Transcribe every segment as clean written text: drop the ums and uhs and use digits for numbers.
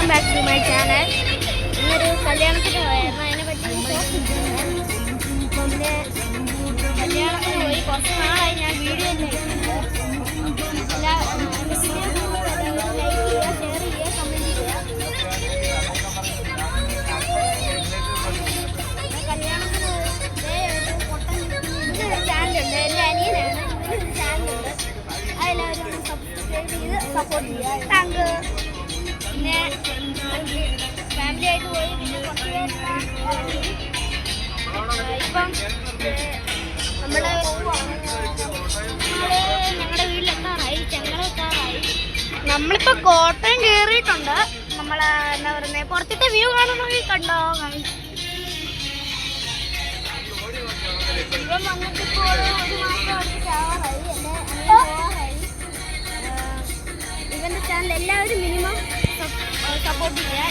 Welcome back to my channel. ഇന്നൊരു കല്യാണത്തിന് പോയായിരുന്നു, അതിനെ പറ്റി പിന്നെ കല്യാണത്തിന് പോയി കുറച്ച് നാളായി ഞാൻ വീഡിയോ ലൈക്ക് ചെയ്യുക, ഷെയർ ചെയ്യുക, കമൻറ്റ് ചെയ്യുക. കല്യാണത്തിന് ഇന്നൊരു ചാനലുണ്ട്, എൻ്റെ അനിയനാണ്. ഇന്നൊരു ചാനലുണ്ട്, അതെല്ലാവരും സബ്സ്ക്രൈബ് ചെയ്ത് സപ്പോർട്ട് ചെയ്യുക. Thank you. പിന്നെ ഫാമിലി ആയിട്ട് പോയി, പിന്നെ കുറച്ച് ഇപ്പം ഞങ്ങളുടെ വീട്ടിലെത്താറായി, ചെങ്ങളെത്താറായി. നമ്മളിപ്പോൾ കോട്ടയം കയറിയിട്ടുണ്ട്. നമ്മൾ എന്താ പറയുന്നത്, പുറത്തത്തെ വ്യൂ കാണണമെങ്കിൽ കണ്ടോ. ഇപ്പം വന്നിട്ടിപ്പോൾ ഒരു മാസം അടുത്താവാറായി. ഇവൻ്റെ ചാനൽ എല്ലാവരും മിനിമം സപ്പോർട്ട് ചെയ്യുക.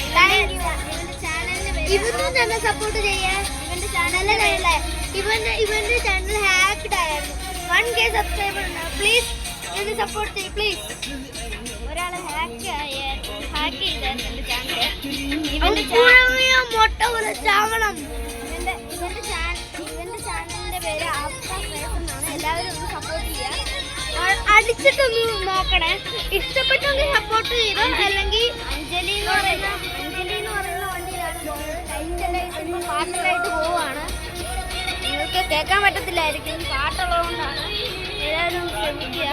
ഇവനും തന്നെ സപ്പോർട്ട് ചെയ്യാൻ. ഇവന്റെ ചാനലിലെ ഇവന്റെ ചാനൽ ഹാക്ക്ഡ് ആയിരുന്നു. 1K സബ്സ്ക്രൈബർ ഉണ്ട്. പ്ലീസ് എന്നെ സപ്പോർട്ട് ചെയ്യും പ്ലീസ്. ഒരാളെ ഹാക്ക് ചെയ്തായിരുന്നു എന്റെ ചാനൽ. മൊട്ട പോലെ ചാവണം. ഇവന്റെ ചാനലിന്റെ പേര് ആഫ്റ്റർ ഫേസ് എന്നാണ്. എല്ലാവരും ഒന്ന് സപ്പോർട്ട് ചെയ്യുക. അടിച്ചിട്ടൊന്ന് നോക്കണേ. ഇഷ്ടപ്പെട്ടെങ്കിൽ സപ്പോർട്ട് ചെയ്തോ, അല്ലെങ്കിൽ അഞ്ജലി എന്ന് പറയുന്ന വണ്ടിയിലാണ് പാട്ടിലായിട്ട് പോവുകയാണ്. നിങ്ങൾക്ക് കേൾക്കാൻ പറ്റത്തില്ലായിരിക്കും, പാട്ടുള്ളതുകൊണ്ടാണ്. എല്ലാവരും ശ്രമിക്കുക.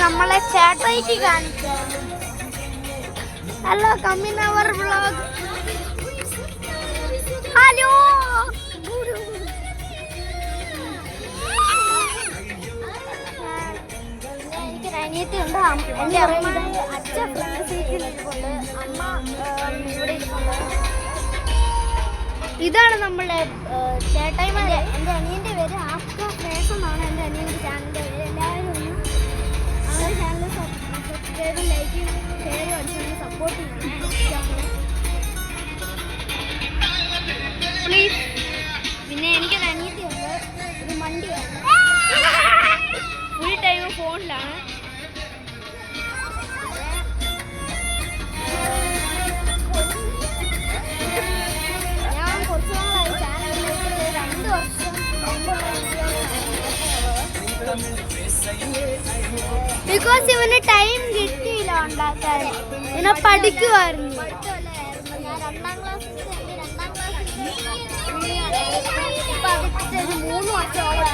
നമ്മളെ ചാറ്റായിട്ട് കാണിക്കാം. Hello, come in our vlog. Hello, എനിക്കൊരു അനിയത്തിയുണ്ട്. എൻ്റെ അമ്മ അച്ഛൻ സീറ്റിലിരിപ്പുണ്ട്, അമ്മ ഇവിടെ ഇരിപ്പുണ്ട്. ഇതാണ് നമ്മളുടെ ചേട്ടായിമാരെ. എൻ്റെ അനിയൻ്റെ പേര് ആഫ്റ്റർ ഫേസ് എന്നാണ് എൻ്റെ അനിയൻ്റെ ചാനലിൻ്റെ പേര്. എല്ലാവരും ഒന്ന് അവരുടെ ചാനൽ സബ്സ്ക്രൈബും ലൈക്കും ഷെയറും അടിച്ച് സപ്പോർട്ട് ചെയ്യണം പ്ലീസ്. പിന്നെ എനിക്കൊരു അനിയത്തിയുണ്ട്. ഒരു മണ്ടിയാണ്, ഫുൾ ടൈം ഫോണിലാണ്. ഞാൻ കുറച്ച് നാളായി ചാനലിലേക്ക് 2 വർഷം ബിക്കോസ് ഇവന് ടൈം കിട്ടിയില്ല ഉണ്ടാക്കാൻ. ഇവനെ പഠിക്കുമായിരുന്നു. ഞാൻ 2ാം ക്ലാസ്സിൽ ഇപ്പം അടുത്തൊരു 3 വർഷത്തോളം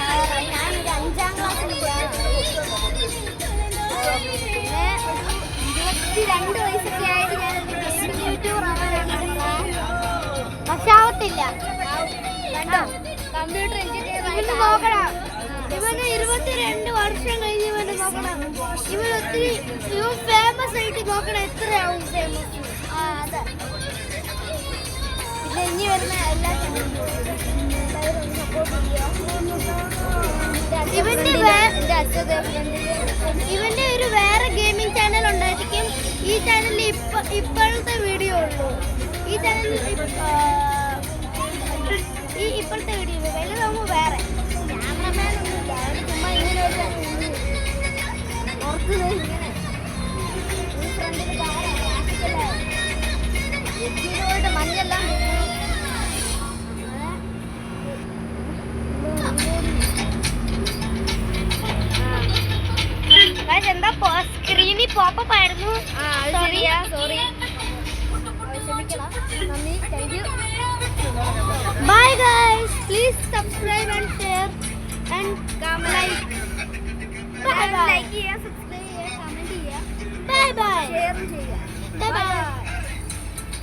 ഞാനൊരു 5ാം ക്ലാസ്സിൽ. പിന്നെ 22 വയസ്സൊക്കെ ആയിട്ട് ഞാനൊരു ഗെയിമിംഗ് യൂട്യൂബർ ആവാനാണ്. പക്ഷെ ആവത്തില്ല. കമ്പ്യൂട്ടർ എഞ്ചിനീയർ നോക്കണം. ഇവന് 22 വർഷം കഴിഞ്ഞ് ഇവന് നോക്കണം. ഇവൻ ഒത്തിരി ഫേമസ് ആയിട്ട് നോക്കണം. എത്രയാവും ഫേമസ്? അതെ. പിന്നെ ഇനി വരുന്ന എല്ലാ ഇവന്റെ ഒരു വേറെ ഗെയിമിംഗ് ചാനൽ ഉണ്ടായിരിക്കും. ഈ ചാനലിൽ ഇപ്പോഴത്തെ വീഡിയോ ഉള്ളൂ. ഈ ചാനലിൽ ഇപ്പോഴത്തെ വീഡിയോ വലുതാകുമ്പോൾ വേറെ ക്യാമറമാൻ ഒന്നുമില്ല. ചുമ്മാ ഇങ്ങനെ ഓർക്കുന്നത് ഇങ്ങനെ ഫ്രണ്ടിൽ ഇതിനോട് മഞ്ഞെല്ലാം എന്താ സ്ക്രീനിൽ പോപ്പപ്പ് ആയിരുന്നു. സോറി. നന്ദി, thank you. Bye guys, please subscribe and share and like ചെയ്യുക, സബ്സ്ക്രൈബ് ചെയ്യുക, കമൻറ്റ് ചെയ്യുക. ബൈ ബൈ, ഷെയറും ചെയ്യുക. Bye bye.